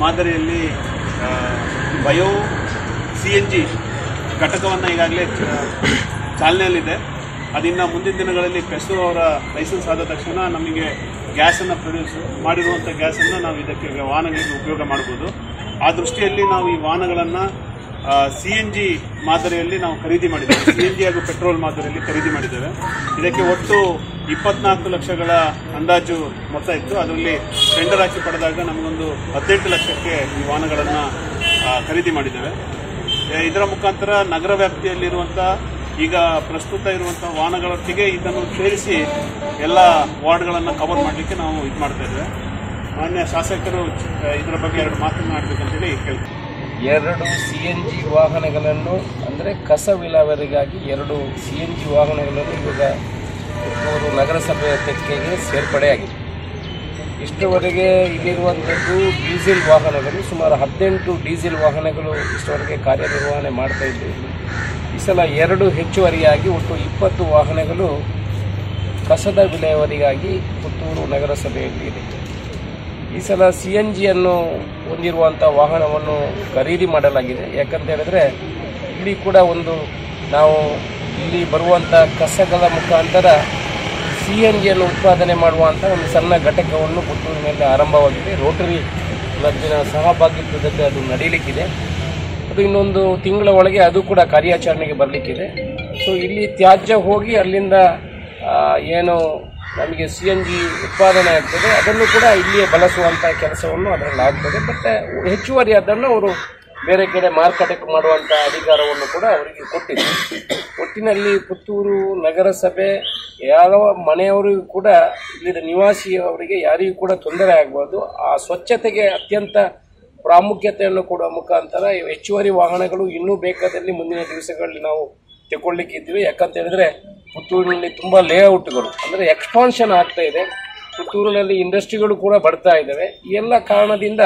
ಮಾದರಿಯಲ್ಲಿ bio CNG ಘಟಕವನ್ನು ಈಗಾಗಲೇ ಚಾಲನೆಯಲ್ಲಿದೆ. ಅದಿನ್ನು ಮುಂದಿನ ದಿನಗಳಲ್ಲಿ ಪೆಸ್ಟೋ ಅವರ ಲೈಸೆನ್ಸ್ ಆದ ತಕ್ಷಣ ನಮಗೆ ಗ್ಯಾಸನ್ನು ಪ್ರೊಡ್ಯೂಸ್ ಮಾಡಿರುವಂಥ ಗ್ಯಾಸನ್ನು ನಾವು ಇದಕ್ಕೆ ವಾಹನಗಳಿಗೆ ಉಪಯೋಗ ಮಾಡ್ಬೋದು. ಆ ದೃಷ್ಟಿಯಲ್ಲಿ ನಾವು ಈ ವಾಹನಗಳನ್ನು CNG ಮಾದರಿಯಲ್ಲಿ ನಾವು ಖರೀದಿ ಮಾಡಿದ್ದೇವೆ. CNG ಹಾಗೂ ಪೆಟ್ರೋಲ್ ಮಾದರಿಯಲ್ಲಿ ಖರೀದಿ ಮಾಡಿದ್ದೇವೆ. ಇದಕ್ಕೆ ಒಟ್ಟು 24 ಲಕ್ಷಗಳ ಅಂದಾಜು ಮೊತ್ತ ಇತ್ತು. ಅದರಲ್ಲಿ ಟೆಂಡರ್ ಹಾಕಿ ಪಡೆದಾಗ ನಮಗೊಂದು 18 ಲಕ್ಷಕ್ಕೆ ಈ ವಾಹನಗಳನ್ನು ಖರೀದಿ ಮಾಡಿದ್ದೇವೆ. ಇದರ ಮುಖಾಂತರ ನಗರ ವ್ಯಾಪ್ತಿಯಲ್ಲಿರುವಂಥ ಈಗ ಪ್ರಸ್ತುತ ಇರುವಂಥ ವಾಹನಗಳೊಟ್ಟಿಗೆ ಇದನ್ನು ಸೇರಿಸಿ ಎಲ್ಲ ವಾರ್ಡ್ಗಳನ್ನು ಕವರ್ ಮಾಡಲಿಕ್ಕೆ ನಾವು ಇದು ಮಾಡ್ತಾ ಇದ್ದೇವೆ. ಮಾನ್ಯ ಶಾಸಕರು ಇದರ ಬಗ್ಗೆ 2 ಮಾತನಾಡಬೇಕಂತೇಳಿ ಕೇಳ್ತೀವಿ. 2 CNG ವಾಹನಗಳನ್ನು ಅಂದರೆ ಕಸ ವಿಲೇವಾರಿಗಾಗಿ 2 CNG ವಾಹನಗಳನ್ನು ಇವಾಗ ಪುತ್ತೂರು ನಗರಸಭೆಯ ತೆಕ್ಕೆಗೆ ಸೇರ್ಪಡೆಯಾಗಿದೆ. ಇಷ್ಟರವರೆಗೆ ಇಲ್ಲಿರುವಂಥದ್ದು ಡೀಸೆಲ್ ವಾಹನಗಳು ಸುಮಾರು 18 ಡೀಸೆಲ್ ವಾಹನಗಳು ಇಷ್ಟವರೆಗೆ ಕಾರ್ಯನಿರ್ವಹಣೆ ಮಾಡ್ತಾ ಇದ್ದವು. ಈ ಸಲ 2 ಹೆಚ್ಚುವರಿಯಾಗಿ ಒಟ್ಟು 20 ವಾಹನಗಳು ಕಸದ ವಿಲೇವಾರಿಗಾಗಿ ಪುತ್ತೂರು ನಗರಸಭೆಯಲ್ಲಿ ಇದೆ. ಈ ಸಲ CNGಯನ್ನು ಹೊಂದಿರುವಂಥ ವಾಹನವನ್ನು ಖರೀದಿ ಮಾಡಲಾಗಿದೆ. ಯಾಕಂತ ಹೇಳಿದ್ರೆ ಇಲ್ಲಿ ಕೂಡ ನಾವು ಇಲ್ಲಿ ಬರುವಂಥ ಕಸಗಳ ಮುಖಾಂತರ CNGಯನ್ನು ಉತ್ಪಾದನೆ ಮಾಡುವಂಥ ಒಂದು ಸಣ್ಣ ಘಟಕವನ್ನು ಪುತ್ತೂರಿನಲ್ಲಿ ಆರಂಭವಾಗಿದೆ. ರೋಟರಿ ಕ್ಲಬ್ಬಿನ ಸಹಭಾಗಿತ್ವದಲ್ಲಿ ಅದು ನಡೀಲಿಕ್ಕಿದೆ. ಅದು ಇನ್ನೊಂದು ತಿಂಗಳ ಒಳಗೆ ಅದು ಕೂಡ ಕಾರ್ಯಾಚರಣೆಗೆ ಬರಲಿಕ್ಕಿದೆ. ಸೊ ಇಲ್ಲಿ ತ್ಯಾಜ್ಯ ಹೋಗಿ ಅಲ್ಲಿಂದ ಏನು ನಮಗೆ CNG ಉತ್ಪಾದನೆ ಆಗ್ತದೆ ಅದನ್ನು ಕೂಡ ಇಲ್ಲಿಯೇ ಬಳಸುವಂಥ ಕೆಲಸವನ್ನು ಅದರಲ್ಲಿ ಆಗ್ತದೆ. ಮತ್ತು ಹೆಚ್ಚುವರಿ ಅದನ್ನು ಅವರು ಬೇರೆ ಕಡೆ ಮಾರ್ಕೆಟಿಂಗ್ ಮಾಡುವಂಥ ಅಧಿಕಾರವನ್ನು ಕೂಡ ಅವರಿಗೆ ಕೊಟ್ಟಿದೆ. ಒಟ್ಟಿನಲ್ಲಿ ಪುತ್ತೂರು ನಗರಸಭೆ ಯಾವ ಮನೆಯವರಿಗೂ ಕೂಡ ಇಲ್ಲಿನ ನಿವಾಸಿಯವರಿಗೆ ಯಾರಿಗೂ ಕೂಡ ತೊಂದರೆ ಆಗಬಾರ್ದು. ಆ ಸ್ವಚ್ಛತೆಗೆ ಅತ್ಯಂತ ಪ್ರಾಮುಖ್ಯತೆಯನ್ನು ಕೊಡುವ ಮುಖಾಂತರ ಹೆಚ್ಚುವರಿ ವಾಹನಗಳು ಇನ್ನೂ ಬೇಕಾದಲ್ಲಿ ಮುಂದಿನ ದಿವಸಗಳಲ್ಲಿ ನಾವು ತಗೊಳ್ಳಿಕ್ಕಿದ್ದೀವಿ. ಯಾಕಂತ ಹೇಳಿದ್ರೆ ಪುತ್ತೂರಿನಲ್ಲಿ ತುಂಬ ಲೇಔಟ್ಗಳು ಅಂದರೆ ಎಕ್ಸ್ಪಾನ್ಷನ್ ಆಗ್ತಾ ಇದೆ. ಪುತ್ತೂರಿನಲ್ಲಿ ಇಂಡಸ್ಟ್ರಿಗಳು ಕೂಡ ಬರ್ತಾ ಇದ್ದಾವೆ. ಈ ಎಲ್ಲ ಕಾರಣದಿಂದ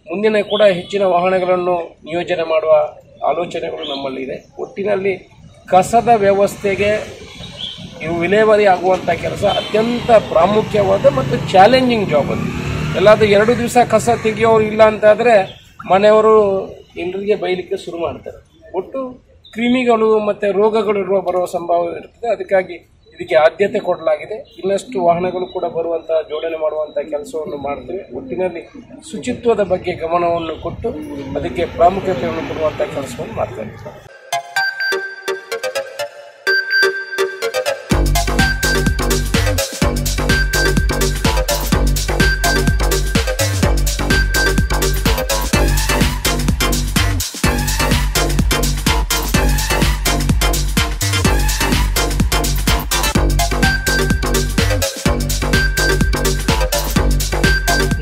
ಮುಂದಿನ ಕೂಡ ಹೆಚ್ಚಿನ ವಾಹನಗಳನ್ನು ನಿಯೋಜನೆ ಮಾಡುವ ಆಲೋಚನೆಗಳು ನಮ್ಮಲ್ಲಿದೆ. ಒಟ್ಟಿನಲ್ಲಿ ಕಸದ ವ್ಯವಸ್ಥೆಗೆ ಇವು ವಿಲೇವಾರಿ ಆಗುವಂಥ ಕೆಲಸ ಅತ್ಯಂತ ಪ್ರಾಮುಖ್ಯವಾದ ಮತ್ತು ಚಾಲೆಂಜಿಂಗ್ ಜಾಬ್ ಅದು. ಎಲ್ಲಾದರೂ 2 ದಿವಸ ಕಸ ತೆಗೆಯೋರು ಇಲ್ಲ ಅಂತಾದರೆ ಮನೆಯವರು ಎಲ್ಲರಿಗೆ ಬೈಲಿಕ್ಕೆ ಶುರು ಮಾಡ್ತಾರೆ. ಒಟ್ಟು ಕ್ರಿಮಿಗಳು ಮತ್ತು ರೋಗಗಳು ಬರುವ ಸಂಭವ ಇರ್ತದೆ. ಅದಕ್ಕಾಗಿ ಇದಕ್ಕೆ ಆದ್ಯತೆ ಕೊಡಲಾಗಿದೆ. ಇನ್ನಷ್ಟು ವಾಹನಗಳು ಕೂಡ ಬರುವಂಥ ಜೋಡಣೆ ಮಾಡುವಂಥ ಕೆಲಸವನ್ನು ಮಾಡ್ತೇವೆ. ಒಟ್ಟಿನಲ್ಲಿ ಶುಚಿತ್ವದ ಬಗ್ಗೆ ಗಮನವನ್ನು ಕೊಟ್ಟು ಅದಕ್ಕೆ ಪ್ರಾಮುಖ್ಯತೆಯನ್ನು ಕೊಡುವಂಥ ಕೆಲಸವನ್ನು ಮಾಡ್ತೇವೆ.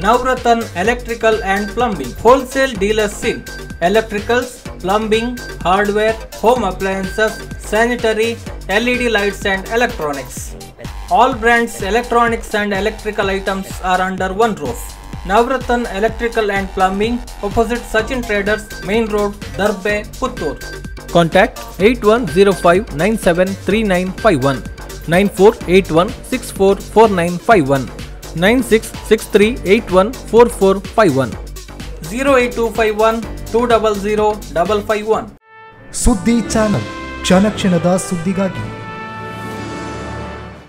Navratan Electrical and Plumbing Wholesale Dealers in Electricals, Plumbing, Hardware, Home Appliances, Sanitary, LED Lights and Electronics. All brands electronics and electrical items are under one roof. Navratan Electrical and Plumbing, opposite Sachin Traders, Main Road, Darbe, Puttur. Contact 8105973951 9481644951 9663814451 08251 200 551. ಸುದ್ದಿ channel ಕ್ಷಣ ಕ್ಷಣದ ಸುದ್ದಿಗಾಗಿ